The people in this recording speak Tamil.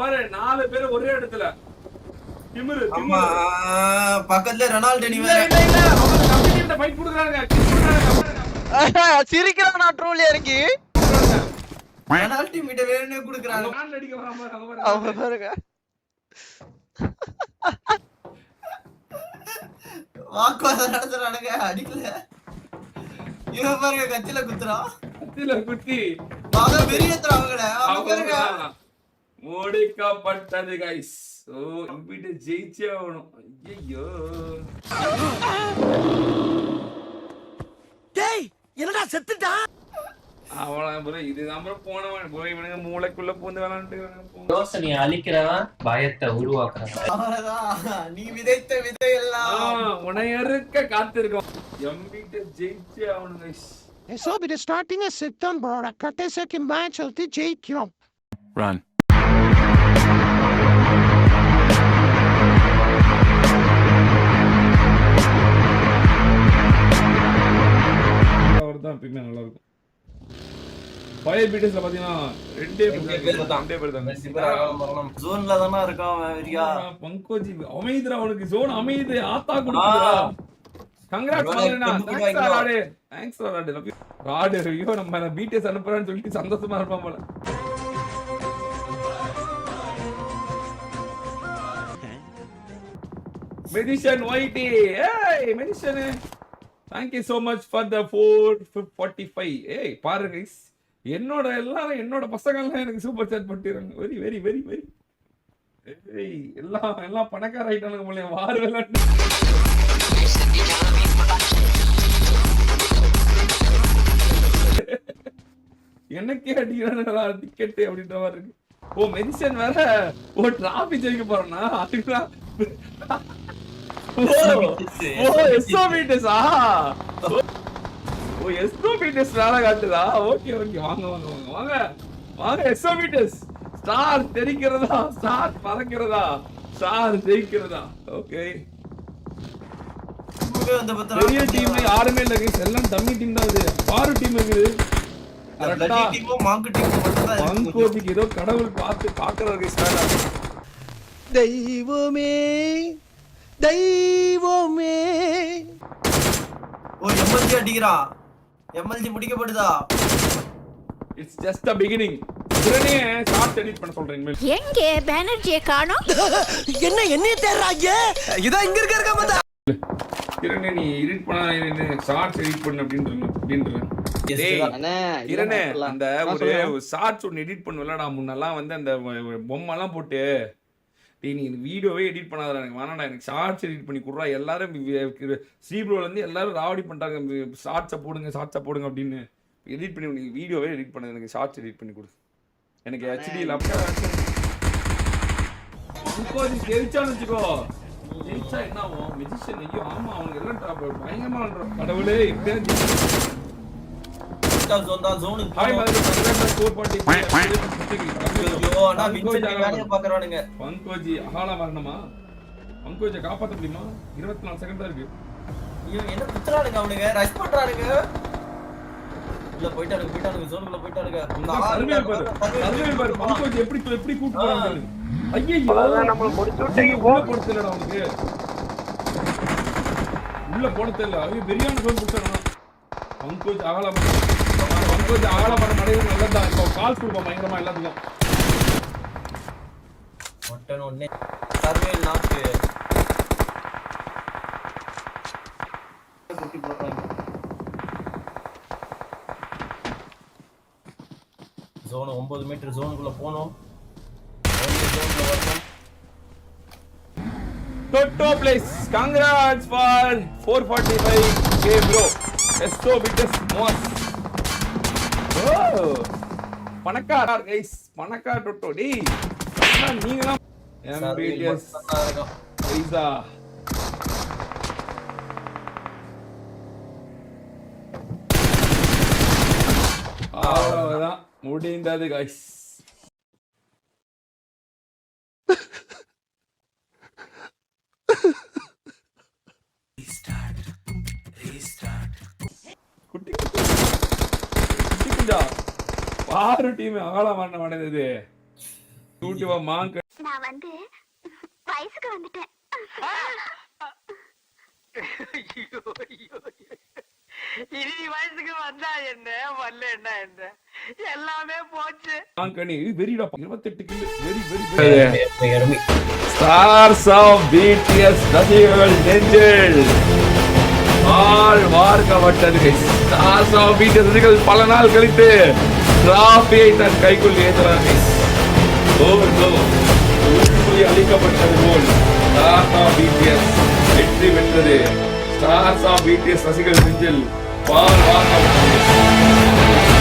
பாரு 4 பேர் ஒரே இடத்துல திமிரு பக்கத்துல ரொனால்டோ நீ வேற இல்ல அவங்க கம்பெனிட்ட ஃபைட் குடுக்குறாங்க சிரிக்கிறானா ட்ரோல் இறங்கி பெனால்டி மீட்ட வேணும்னே குடுக்குறாங்க நான் அடிக்க வராம அவங்க பாருங்க வாக்குவாதம் நடத்துறானுங்க அடிக்கல இவன் பாருங்க கத்தில குத்துறான் கத்தில குத்தி வாங்க வெறியேத்துறாங்கடா அவங்க பாருங்க முடிக்கப்பட்டது गाइस ஓ கம்ப்ளீட் ஜெயிச்சே ஆகணும் ஐயோ டேய் என்னடா செத்துட்டா அவள ப்ரோ இது நம்ம போனவன் ப்ரோ இவனுங்க மூளைக்குள்ள பூந்து விளையாண்டுட்டு யோசனையை அழிக்கிறவன் பயத்தை உருவாக்குறவன் அவ்வளவுதான் நீ விதைத்த விதை எல்லாம் உனையறுக்க காத்திருக்கோம் எம்பிட்ட ஜெயிச்சே ஆகணும் गाइस ऐसा भी स्टार्टिंग है सितम बड़ा कटे से कि मैच चलती जय क्यों Run. அவர்தான் எப்பயுமே நல்லா இருக்கும் ஃபயர் பீட்டர்ஸ்ல பாத்தீங்கன்னா ரெண்டே பேர் தான் ஜோன்ல தான இருக்கான் வெறியா பங்கோஜி அமைதிரா அவனுக்கு ஜோன் அமைதி ஆத்தா கொடுக்குறா கங்க்ராட்ஸ் மகனா தேங்க்ஸ் ராடே தேங்க்ஸ் ராடே ராடே ஐயோ நம்ம பீட்டர்ஸ் அனுப்புறான்னு சொல்லிட்டு சந்தோஷமா இருப்பான் போல மெடிஷன் ஒயிட்டி ஏய் medicine Thank you so much for the 445 ஏய் பாரு गाइस என்னோட பசங்க எல்லாம் எனக்கு சூப்பர் சாட் பண்ணிட்டாங்க வெரி வெரி வெரி வெரி ஏய் எல்லாம் பணக்கார ஆயிட்டானுங்க போல வார் விளையாண்டு எனக்கே அடிக்கிறானுங்களா டிக்கெட் அப்படின்ற மாதிரி இருக்கு ஓ மெடிசன் வேற ஓ டிராஃபி ஜெயிக்க போறோம்னா அதுக்குதான் எஸ்ஓபிடிஎஸ்ஆ ஓ எஸ்ஓபிடிஎஸ் வேலை காட்டுதா ஓகே ஓகே வாங்க வாங்க வாங்க வாங்க வாங்க எஸ்ஓபிடிஎஸ் ஸ்டார் தெரிக்கிறதா ஸ்டார் பறக்கிறதா ஸ்டார் ஜெயிக்கிறதா ஓகே பெரிய டீம் யாருமே இல்ல गाइस எல்லாம் டம்மி டீம் தான் இது பாரு டீம் இருக்குது கரெக்ட்டா டீமும் மாங்கு டீம் மட்டும் தான் மங்கோஜிக்கு ஏதோ கடவுள் பாக்குறாரு गाइस தெய்வமே தெய்வமே ஓ எம்எல்ஜி அடிக்குறான் எம்எல்ஜி முடிக்கப்படுதா இட்ஸ் ஜஸ்ட் a beginning உடனே ஷார்ட் எடிட் பண்ண சொல்றேன் இனிமேல் எங்க பேனர்ஜியை காணோம் என்ன தேடுறாங்க இதோ இங்க இருக்க மத்த கிரணே நீ எடிட் பண்ண ஷார்ட்ஸ் எடிட் பண்ணு அப்படின்றேன் டேய் கிரணே அந்த ஒரு ஷார்ட்ஸ் ஒன்னு எடிட் பண்ணுவலடா முன்னெல்லாம் வந்து அந்த பொம்மை எல்லாம் போட்டு டேய் நீ வீடியோவே எடிட் பண்ணாதடா எனக்கு வேணாம்டா எனக்கு ஷார்ட்ஸ் எடிட் பண்ணி குடுறா எல்லாரும் ஸ்ரீப்ரோல இருந்து எல்லாரும் ராவடி பண்ணிட்டாங்க ஷார்ட்ஸை போடுங்க அப்படின்னு எடிட் பண்ணி நீ வீடியோவே எடிட் பண்ண எனக்கு ஷார்ட்ஸ் எடிட் பண்ணி கொடு எனக்கு ஹெச்டி லேப்டாப் ஜெயிச்சான்னு வச்சுக்கோ ஜெயிச்சா என்ன ஆகும் மெஜிஷியன் ஐயோ ஆமா அவனுக்கு எல்லாம் பயங்கரமா கடவுளே எப்படியா ஜோன் ஹாய் மாதிரி ஸ்கோர் பண்ணி ஐயோ அண்ணா வின்சென்ட் வேலைய பாக்குறானுங்க பங்கோஜி அகால வரணுமா பங்கோஜை காப்பாத்த முடியுமா 24 செகண்ட் தான் இருக்கு ஐயோ என்ன குத்துறானுங்க அவனுங்க ரஷ் பண்றானுங்க உள்ள போய்ட்டானுங்க ஜோனுக்குள்ள போய்ட்டானுங்க சர்வே பாரு பங்கோஜி எப்படி கூட்டி போறாங்க ஐயோ நம்ம முடிச்சு விட்டீங்க உள்ள போட தெரியலடா அவனுக்கு உள்ள போட தெரியல ஐயோ பெரியான கோல் புடிச்சானா பங்கோஜி அகால பண்ண மடையில நல்லதா இப்போ கால் கொடுப்போம் பயங்கரமா எல்லாத்துக்கும் ஒண்ணே சர்வே நாக்கு குட்டி போறாங்க ஜோன் 9 மீட்டர் ஜோனுக்குள்ள போறோம் ஜோனுக்குள்ள வரணும் Toto place congrats for 445k bro so biggest most oh பணக்கார गाइस பணக்கார டோட்டோ டேய் நீங்கலாம் MBTS பைசா அவ்வளவுதான் முடிந்தது गाइस குட்டி குட்டி பாரு டீம் ஆள பண்ண மாட்டேங்குது கூட்டிவா மாங்க. நான் வந்து வயசுக்கு வந்துட்டேன். இனி வயசுக்கு வந்தா என்ன வரல என்ன எல்லாமே போச்சு. மாங்கனி வெரிடா 28 கிலோ வெரி ஸ்டார்ஸ் ஆஃப் பிடிஎஸ் ரசிகர்கள் நெஞ்சில் ஆள் வார்க்கப்பட்டது. ஸ்டார்ஸ் ஆஃப் பிடிஎஸ் ரசிகர்கள் பல நாள் கழித்து டிராபியை தன் கைக்குள் ஏற்றுறாங்க. அளிக்கப்பட்டது போல் ஸ்டார்ஸ் ஆஃப் பிடிஎஸ் வெற்றி பெற்றது. ஸ்டார்ஸ் ஆஃப் பிடிஎஸ் ரசிகர்கள் நெஞ்சில் பால் வார்க்கப்பட்டது.